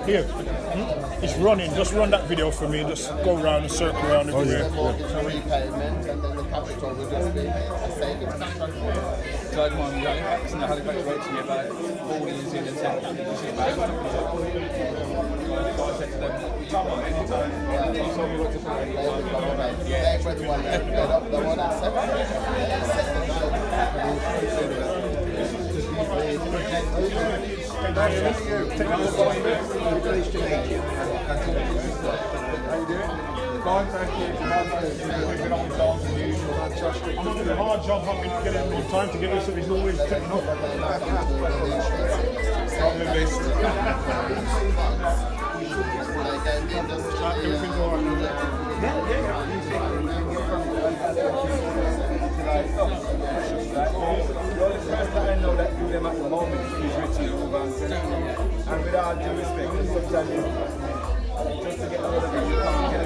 Here, it's running. Just run that video for me. Just go around and circle around everywhere. Repayment, and then the capital will just be a savings contract. Judge on Halifax and the Halifax wrote to me about 4 years in and said, you see, I said to them, you can't want anything. You told me what to pay. They were the one that said Fine, thank you. We've been on dance as usual. I'm doing a hard job having to get him in time to get this, so he's always taking off. On the list. Everything's all right now. The only person that I know that do them at the moment is Richie and with all due respect, sometimes just to get a little bit, you can't get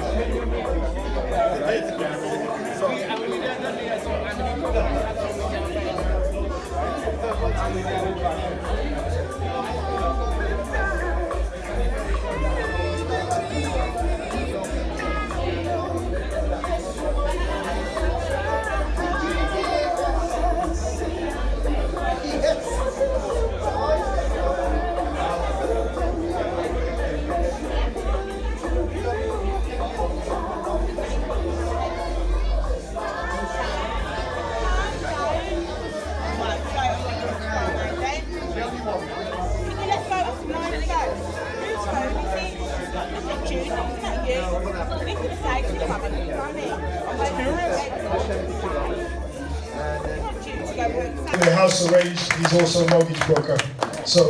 The house arranged, he's also a mortgage broker. So,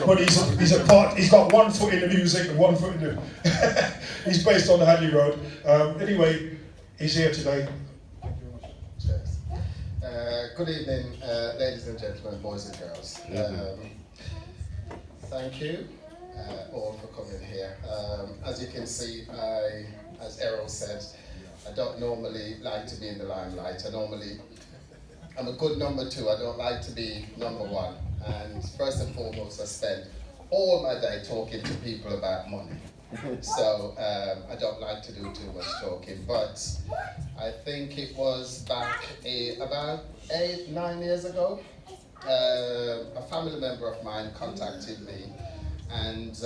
but he's got 1 foot in the music and 1 foot in the. He's based on the Hadley Road. Anyway, he's here today. Thank you very much. Good evening, ladies and gentlemen, boys and girls. Thank you all for coming here. As you can see, as Errol said, I don't normally like to be in the limelight. I'm a good number 2. I don't like to be number 1. And first and foremost, I spend all my day talking to people about money. So I don't like to do too much talking. But I think it was back about 8-9 years ago, a family member of mine contacted me and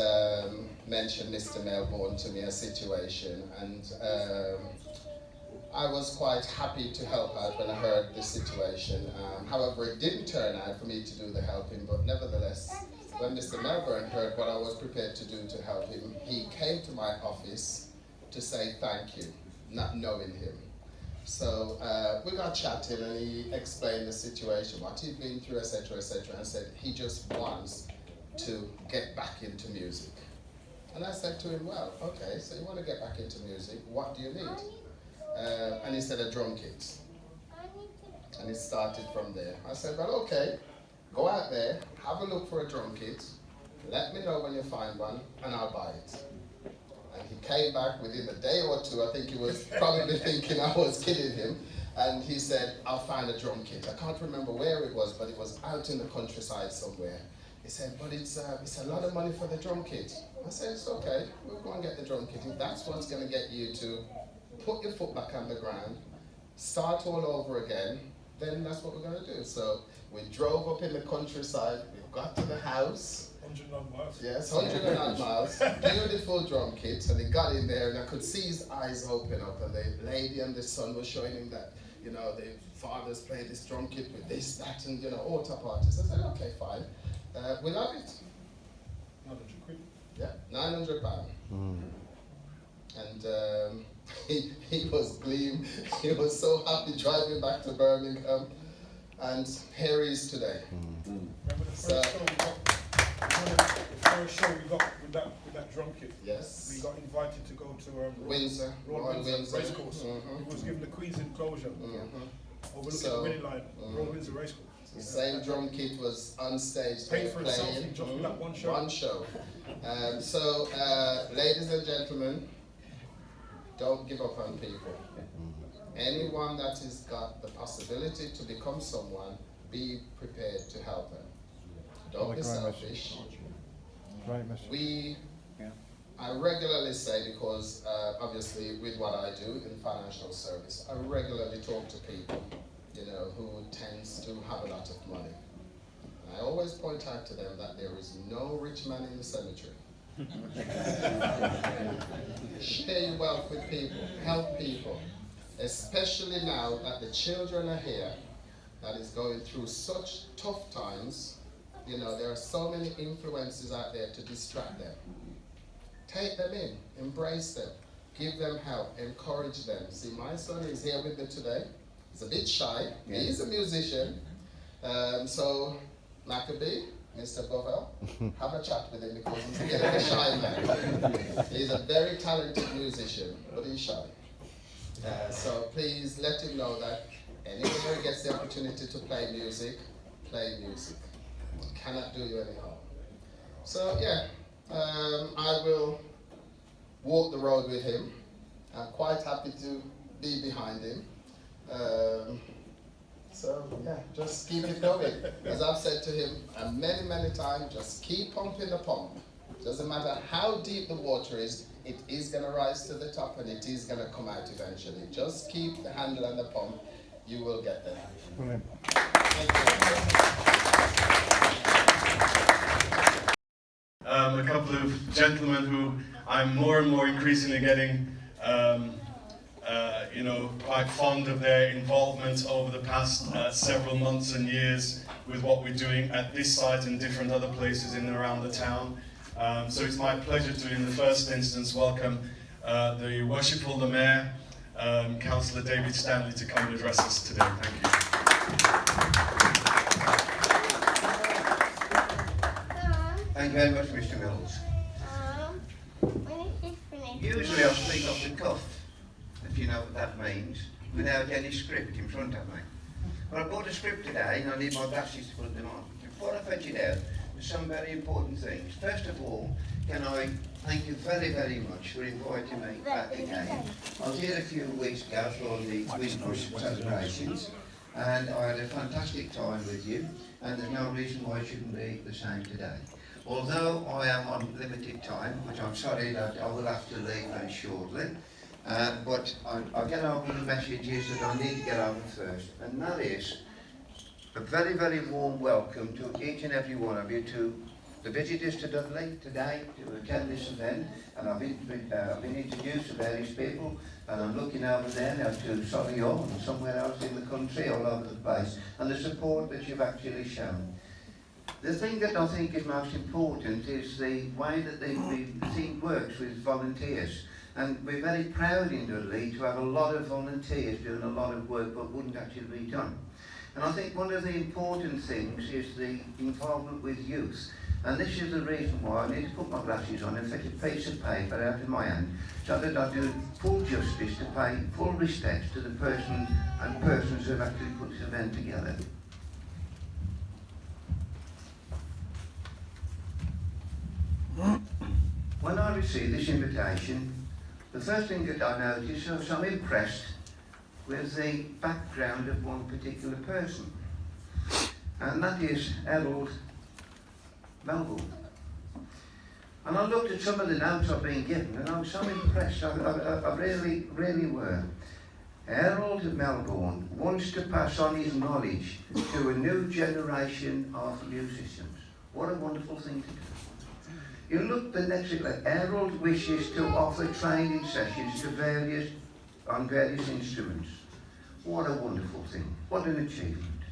mentioned Mr. Melbourne to me, a situation. And I was quite happy to help out when I heard the situation. However, it didn't turn out for me to do the helping, but nevertheless, when Mr. Melbourne heard what I was prepared to do to help him, he came to my office to say thank you, not knowing him. So we got chatting and he explained the situation, what he'd been through, etc., and said he just wants to get back into music. And I said to him, well, okay, so you want to get back into music, what do you need? And he said a drum kit. And it started from there. I said, well, okay, go out there, have a look for a drum kit, let me know when you find one, and I'll buy it. And he came back within a day or 2, I think he was probably thinking I was kidding him, and he said, I'll find a drum kit. I can't remember where it was, but it was out in the countryside somewhere. He said, but it's a lot of money for the drum kit. I said, it's okay, we'll go and get the drum kit. If that's what's going to get you to put your foot back on the ground, start all over again, then that's what we're going to do. So we drove up in the countryside, we got to the house. 100 odd miles. Yes, 100 odd miles. Beautiful drum kit. And he got in there and I could see his eyes open up, and the lady and the son were showing him that, you know, the fathers play this drum kit with this, that, and, you know, all top artists. I said, okay, fine. We love it. 900 quid. Yeah, £900. And he was gleam. He was so happy driving back to Birmingham, and here he is today. Remember the first show we got with that drum kit? Yes. We got invited to go to Windsor, Royal Windsor Racecourse. It was given the Queen's enclosure, overlooking the winning line, Royal Windsor Racecourse. The same drum kit was on stage. Paid for itself just with that one show. One show. So, ladies and gentlemen, don't give up on people. Anyone that has got the possibility to become someone, be prepared to help them. Don't be selfish. I regularly say, because obviously with what I do in financial service, I regularly talk to people, you know, who tends to have a lot of money. And I always point out to them that there is no rich man in the cemetery. Share your wealth with people, help people, especially now that the children are here, that is going through such tough times. You know, there are so many influences out there to distract them. Take them in, embrace them, give them help, encourage them. See, my son is here with me today. He's a bit shy, he's a musician. So, MACKA, Mr. BOVELL, have a chat with him because he's a bit of a shy man. He's a very talented musician, but he's shy. So please let him know that anywhere he gets the opportunity to play music, play music. It cannot do you any harm. So yeah, I will walk the road with him. I'm quite happy to be behind him. So yeah, just keep it going. As I've said to him many, many times, just keep pumping the pump. Doesn't matter how deep the water is, it is going to rise to the top and it is going to come out eventually. Just keep the handle on the pump, you will get there. Brilliant. Thank you. A couple of gentlemen who I'm more and more increasingly getting you know, quite fond of their involvement over the past several months and years with what we're doing at this site and different other places in and around the town. So it's my pleasure to, in the first instance, welcome the Worshipful the Mayor, Councillor David Stanley, to come and address us today. Thank you. Thank you very much, Mr. Mills. Usually I speak off the cuff, if you know what that means, without any script in front of me. But I bought a script today and I need my glasses to put them on. Before I fetch it out, there's some very important things. First of all, can I thank you very, very much for inviting me back again. I was here a few weeks ago for the Windrush celebrations and I had a fantastic time with you and there's no reason why it shouldn't be the same today. Although I am on limited time, which I'm sorry that I will have to leave very shortly, but I'll get over the messages that I need to get over first, and that is a very, very warm welcome to each and every one of you, to the visitors to Dudley today to attend this event, and I've been introduced to various people, and I'm looking over there now to Solihull and somewhere else in the country, all over the place, and the support that you've actually shown. The thing that I think is most important is the way that the thing works with volunteers. And we're very proud in Dudley to have a lot of volunteers doing a lot of work but wouldn't actually be done. And I think one of the important things is the involvement with youth. And this is the reason why I need to put my glasses on and fetch a piece of paper out of my hand so that I do full justice to pay full respect to the person and persons who have actually put this event together. When I received this invitation, the first thing that I noticed was I'm impressed with the background of one particular person, and that is ERROL Melbourne. And I looked at some of the notes I've been given and I was so impressed, I really, really were. ERROL Melbourne wants to pass on his knowledge to a new generation of musicians. What a wonderful thing to do. You look the next thing, like ERROL wishes to offer training sessions to various instruments. What a wonderful thing, what an achievement.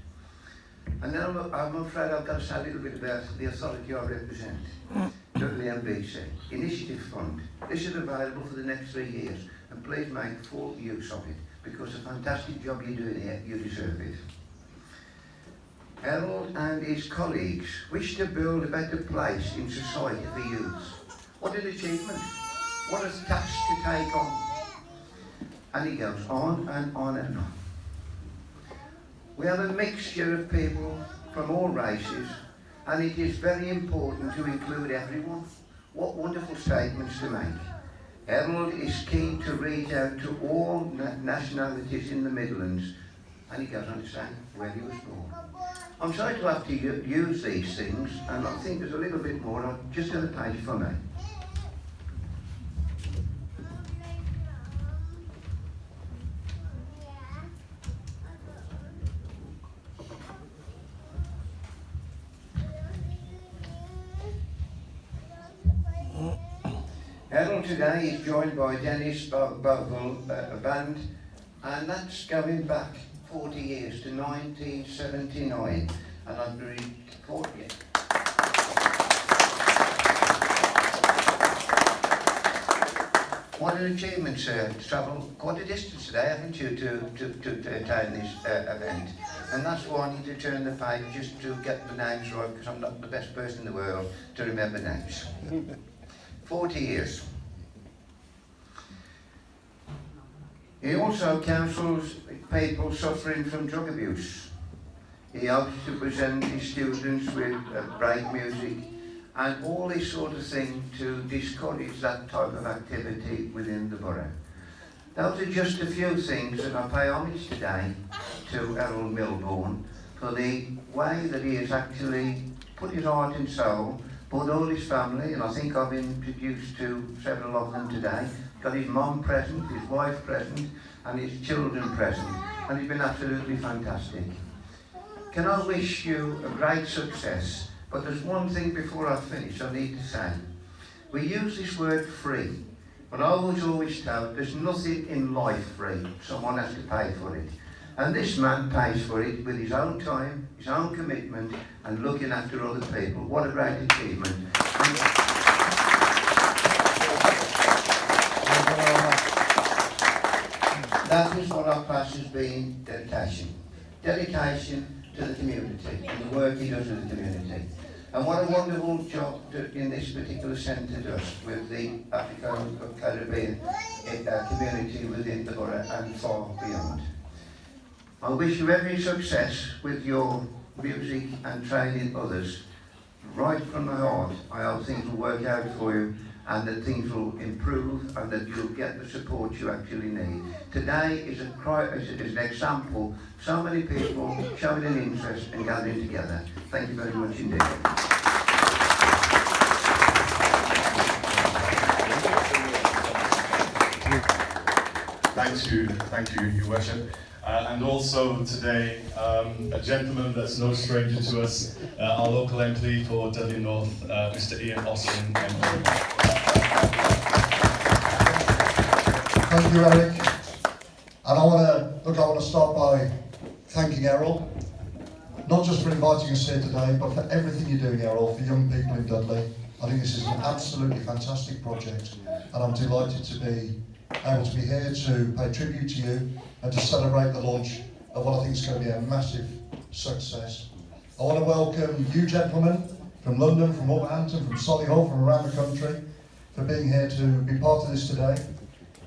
And then I'm afraid I've got to say a little bit about the authority I represent, Dudley MBC. Initiative Fund. This is available for the next 3 years, and please make full use of it, because the fantastic job you're doing here, you deserve it. ERROL and his colleagues wish to build a better place in society for youth. What an achievement. What a task to take on. And he goes on and on and on. We have a mixture of people from all races, and it is very important to include everyone. What wonderful statements to make. ERROL is keen to reach out to all nationalities in the Midlands, and he goes on to say where he was born. I'm sorry to have to use these things, and I think there's a little bit more. I'm just going to page for me. Errol today is joined by Dennis BOVELL band, and that's going back 40 years to 1979, and I'm very fortunate. What an achievement, sir, to travel quite a distance today, haven't you, to attend this event. And that's why I need to turn the page just to get the names right, because I'm not the best person in the world to remember names. 40 years. He also counsels people suffering from drug abuse. He hopes to present his students with break music and all this sort of thing to discourage that type of activity within the borough. Those are just a few things that I pay homage today to Errol Melbourne for the way that he has actually put his heart and soul, put all his family, and I think I've been introduced to several of them today, got his mum present, his wife present, and his children present, and it's been absolutely fantastic. Can I wish you a great success? But there's one thing before I finish I need to say. We use this word free, but I was always told there's nothing in life free. Someone has to pay for it. And this man pays for it with his own time, his own commitment, and looking after other people. What a great achievement. That is what our class has been, dedication. Dedication to the community and the work he does with the community. And what a wonderful job in this particular centre does with the African-Caribbean community within the borough and far beyond. I wish you every success with your music and training others. Right from my heart, I hope things will work out for you and that things will improve and that you'll get the support you actually need. Today is an example, so many people showing an interest and gathering together. Thank you very much indeed. Thank you, Your Worship. And also today, a gentleman that's no stranger to us, our local MP for Dudley North, Mr. Ian Austin, MP. Thank you, Eric. And I want to start by thanking Errol, not just for inviting us here today, but for everything you're doing, Errol, for young people in Dudley. I think this is an absolutely fantastic project, and I'm delighted to be able to be here to pay tribute to you and to celebrate the launch of what I think is going to be a massive success. I want to welcome you gentlemen from London, from Wolverhampton, from Solihull, from around the country, for being here to be part of this today.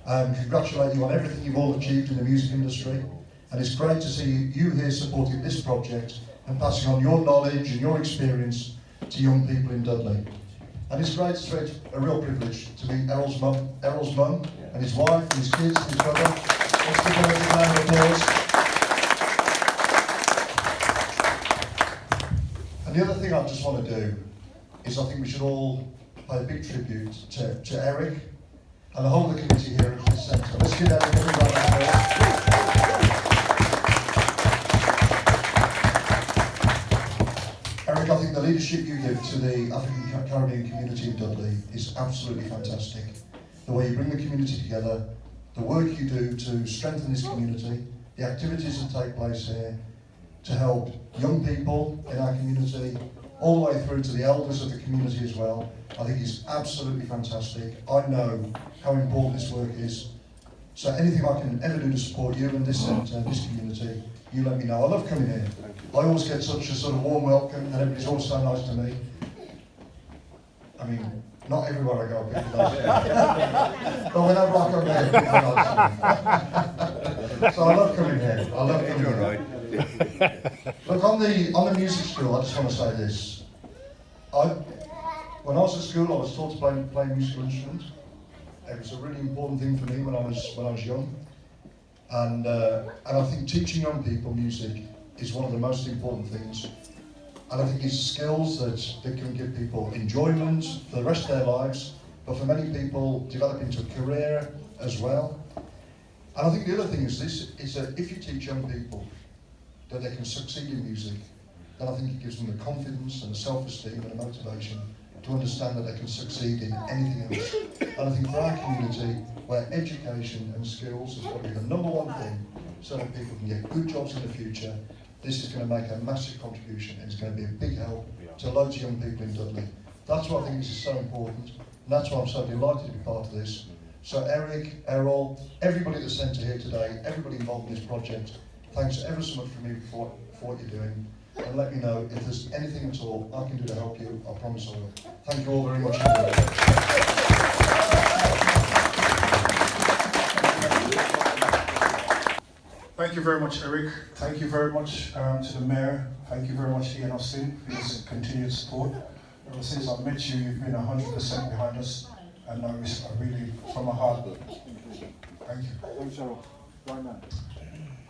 Congratulate you on everything you've all achieved in the music industry, and it's great to see you here supporting this project and passing on your knowledge and your experience to young people in Dudley. And it's great, it's a real privilege to meet Errol's mum and his wife and his kids and his brother. Let's give them a round of applause. And the other thing I just want to do is I think we should all pay a big tribute to Eric and the whole of the committee here at this centre. Let's give Eric a big round of applause. Eric, I think the leadership you give to the African-Caribbean community in Dudley is absolutely fantastic. The way you bring the community together, the work you do to strengthen this community, the activities that take place here to help young people in our community, all the way through to the elders of the community as well, I think is absolutely fantastic. I know how important this work is. So anything I can ever do to support you and this centre, this community, you let me know. I love coming here. I always get such a sort of warm welcome and everybody's always so nice to me. I mean, not everywhere I go, people are nice to me. But whenever I come here, people are nice to me. So I love coming here. I love coming here. Look, on the music school, I just want to say this. When I was at school, I was taught to play a musical instrument. It was a really important thing for me when I was young. And I think teaching young people music is one of the most important things. And I think it's skills that can give people enjoyment for the rest of their lives, but for many people, develop into a career as well. And I think the other thing is this, is that if you teach young people that they can succeed in music, then I think it gives them the confidence and the self-esteem and the motivation to understand that they can succeed in anything else. And I think for our community, where education and skills is probably the #1 thing, so that people can get good jobs in the future, this is going to make a massive contribution, and it's going to be a big help to loads of young people in Dudley. That's why I think this is so important, and that's why I'm so delighted to be part of this. So Eric, Errol, everybody at the centre here today, everybody involved in this project, thanks ever so much from me for what you're doing. And let me know if there's anything at all I can do to help you. I promise I will. Thank you all very much. Thank you very much, Eric. Thank you very much to the Mayor. Thank you very much, Ian Austin, for his continued support. Ever since I met you, you've been 100% behind us, and I really, from my heart, thank you. Thanks, Errol. Right now.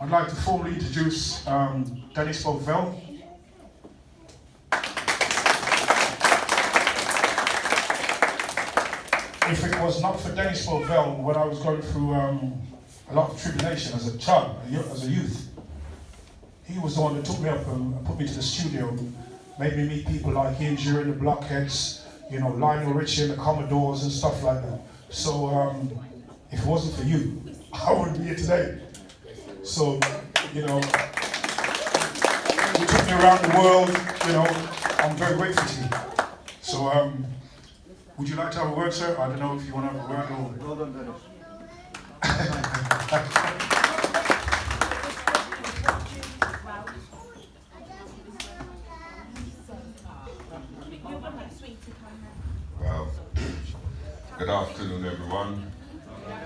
I'd like to formally introduce Dennis BOVELL. If it was not for Dennis BOVELL, when I was going through a lot of tribulation as a child, as a youth, he was the one that took me up and put me to the studio, made me meet people like him during the Blockheads, you know, Lionel Richie and the Commodores and stuff like that. So if it wasn't for you, I wouldn't be here today. So, you know, you took me around the world, you know, I'm very grateful to you. So, would you like to have a word, sir? I don't know if you want to have a word or... Well done, Dennis. Well, good afternoon, everyone.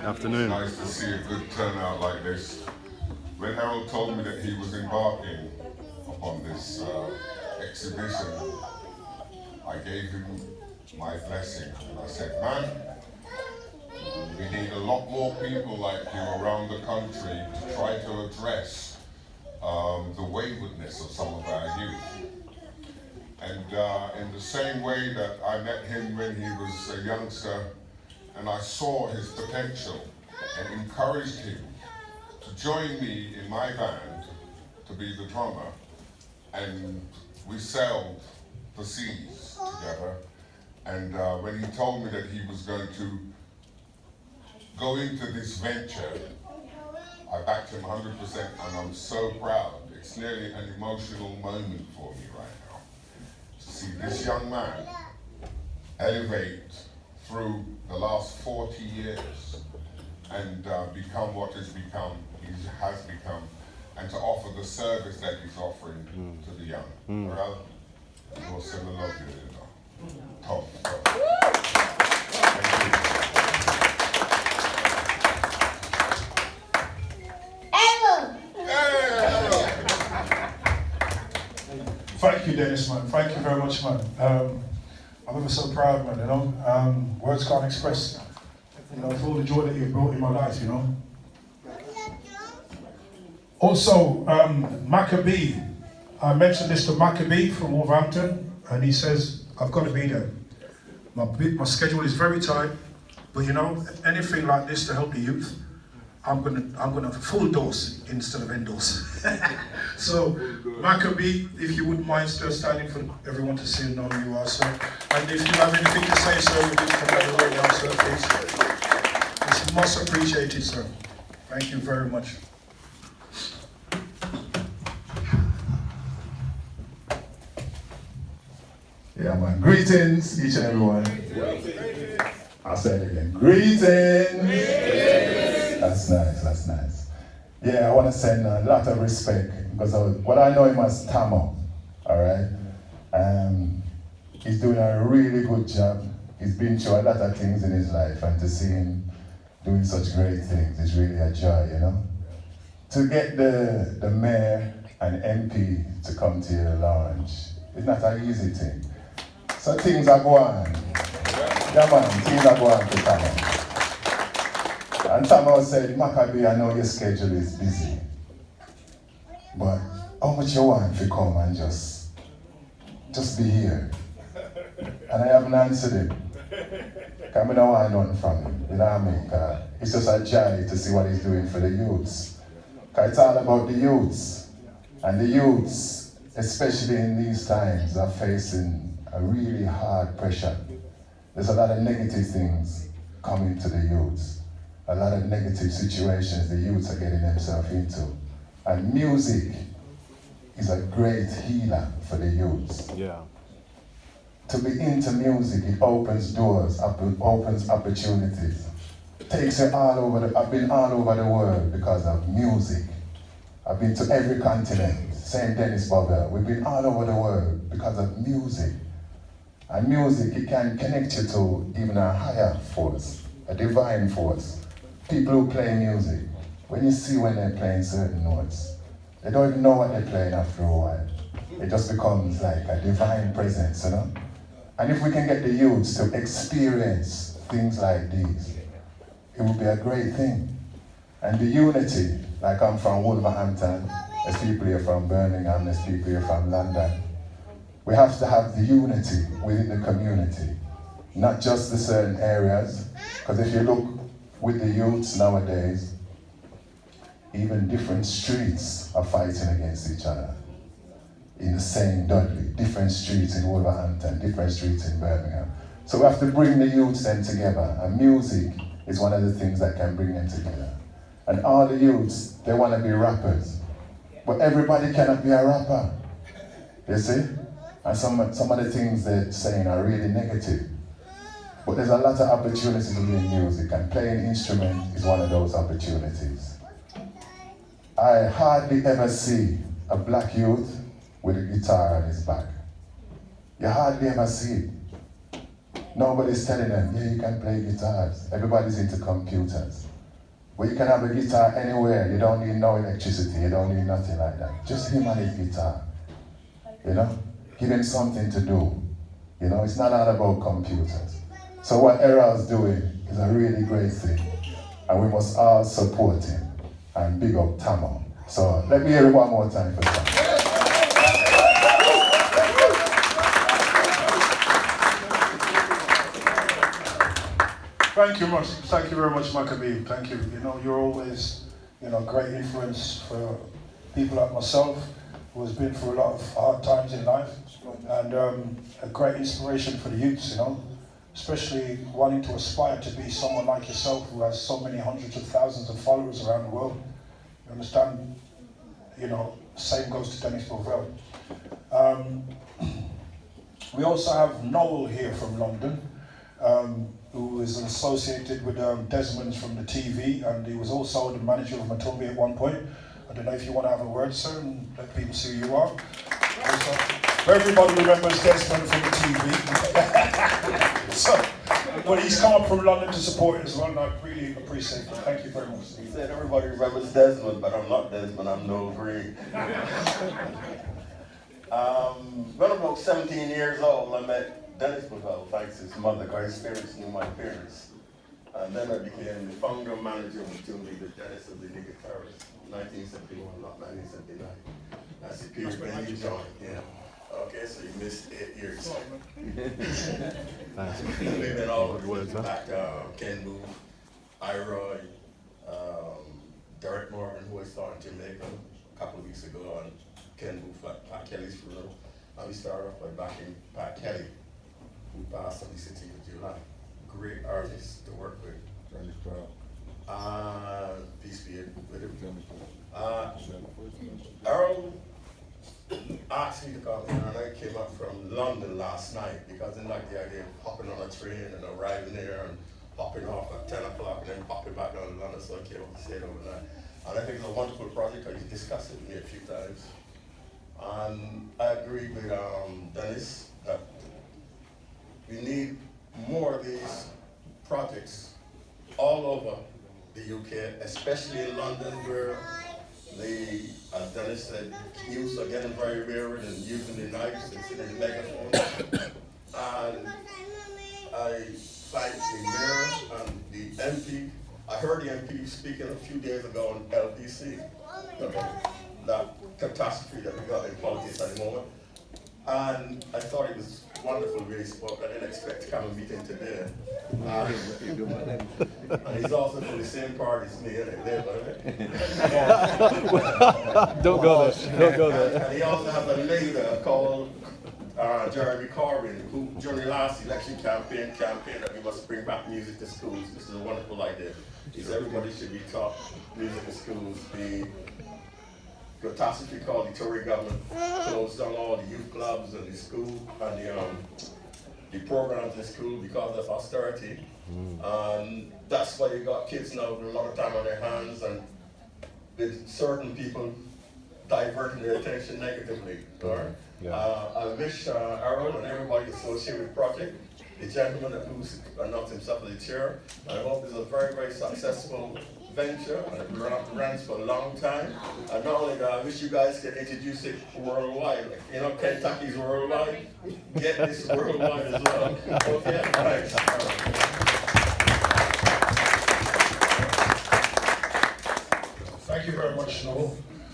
Afternoon. Nice to see a good turnout like this. When Harold told me that he was embarking upon this exhibition, I gave him my blessing. And I said, man, we need a lot more people like you around the country to try to address the waywardness of some of our youth. And in the same way that I met him when he was a youngster, and I saw his potential and encouraged him to join me in my band to be the drummer, and we sailed the seas together. And when he told me that he was going to go into this venture, I backed him 100%, and I'm so proud. It's nearly an emotional moment for me right now to see this young man elevate through the last 40 years and become what he has become, and to offer the service that he's offering to the young. Well, you're still in love with it, Tom. Thank you, Dennis, man. Thank you very much, man. I'm ever so proud, man, you know. Words can't express, you know, for all the joy that you've brought in my life, you know. Also, MACKA, I mentioned this to MACKA from Wolverhampton, and he says, I've got to be there. My schedule is very tight, but you know, anything like this to help the youth, I'm gonna full dose instead of endorse. So, MACKA, if you wouldn't mind still standing for everyone to see and know who you are, sir. And if you have anything to say, sir, you can come over right now, sir, please. It's most appreciated, sir. Thank you very much. Yeah, man. Greetings, each and everyone. I'll say it again. Greetings. That's nice, that's nice. Yeah, I want to send a lot of respect because what I know him as Tamo, all right? He's doing a really good job. He's been through a lot of things in his life, and to see him doing such great things is really a joy, you know? To get the mayor and MP to come to your lounge, it's not an easy thing. So things are going. Yeah, man, things are going to Tamo. And Tamo said, Maccabi, I know your schedule is busy, but how much you want to come and just just be here. And I haven't answered him. Because I don't want nothing from him, you know what I mean? It's just a joy to see what he's doing for the youths. Because it's all about the youths. And the youths, especially in these times, are facing a really hard pressure. There's a lot of negative things coming to the youths. A lot of negative situations the youths are getting themselves into. And music is a great healer for the youths. Yeah. To be into music, it opens doors, opens opportunities. Takes you all over I've been all over the world because of music. I've been to every continent, St. Denis, BOVELL. We've been all over the world because of music. And music, it can connect you to even a higher force, a divine force. People who play music, when you see when they're playing certain notes, they don't even know what they're playing after a while. It just becomes like a divine presence, you know? And if we can get the youths to experience things like these, it would be a great thing. And the unity, like I'm from Wolverhampton, there's people here from Birmingham, there's people here from London. We have to have the unity within the community, not just the certain areas, because if you look with the youths nowadays, even different streets are fighting against each other. In the same Dudley, different streets in Wolverhampton, different streets in Birmingham. So we have to bring the youths then together, and music is one of the things that can bring them together. And all the youths, they want to be rappers, but everybody cannot be a rapper, you see? And some of the things they're saying are really negative. But there's a lot of opportunities in music, and playing instrument is one of those opportunities. I hardly ever see a black youth with a guitar on his back. You hardly ever see it. Nobody's telling them, yeah, you can play guitars. Everybody's into computers. But you can have a guitar anywhere. You don't need no electricity. You don't need nothing like that. Just him and his guitar. You know? Give him something to do. You know, it's not all about computers. So what ERROL's doing is a really great thing. And we must all support him and big up Tamo. So let me hear it one more time for Tamo. Thank you much. Thank you very much, MACKA. Thank you. You know, you're always, you know, great influence for people like myself, who has been through a lot of hard times in life, and a great inspiration for the youths, you know, especially wanting to aspire to be someone like yourself who has so many hundreds of thousands of followers around the world. You understand? You know, same goes to Dennis BOVELL. We also have Noel here from London, who is associated with Desmond's from the TV, and he was also the manager of MATUMBI at one point. I don't know if you want to have a word, sir, and let people see who you are. Also, everybody remembers Desmond from the TV. So, but he's come up from London to support it as well, and I really appreciate it. Thank you very much. He said everybody remembers Desmond, but I'm not Desmond, I'm Noel Green. When I'm about 17 years old, I met Dennis BOVELL, thanks to his mother, because his parents knew my parents. And then I became the founder and manager of MATUMBI, the Dennis of the New Guitarist, 1971, not 1979. That's the period when you joined, yeah. Okay, so you missed 8 years. We've been all over back, Ken Booth, ERROL, Derek Morgan, who I saw in Jamaica a couple of weeks ago, and Ken Booth at Pat Kelly's funeral. And we started off by backing Pat Kelly, who passed on the 16th of July. Great artist to work with. Peace be with him. ERROL asked me to come in, and I came up from London last night because I didn't like the idea of hopping on a train and arriving there and hopping off at 10 o'clock and then hopping back down to London, so I came up to stay overnight. And I think it's a wonderful project because you discussed it with me a few times. And I agree with Dennis that we need more of these projects all over the UK, especially in London, where they, as Dennis said, youths are getting very weary and using the knives instead of the megaphone. And I thank the mayor and the MP. I heard the MP speaking a few days ago on LBC, that catastrophe that we got in politics at the moment. And I thought it was wonderful way he spoke. I didn't expect to come and meet him today. And he's also from the same party as me, isn't it? Don't go there. Don't go there. And he also has a leader called Jeremy Corbyn, who during the last election campaign that we must bring back music to schools. This is a wonderful idea. He said everybody should be taught music in schools. The catastrophe called the Tory government closed down all the youth clubs and the school and the programs in school because of austerity. And that's why you got kids now with a lot of time on their hands and with certain people diverting their attention negatively. Right? I wish Aaron and everybody associated with the project, the gentleman who's announced himself as the chair, I hope it's a very, very successful venture and it runs for a long time. And not only that, I wish you guys could introduce it worldwide. Like, you know, Kentucky's worldwide. Get this worldwide as well. Okay, thanks. Thank you very much, Noel.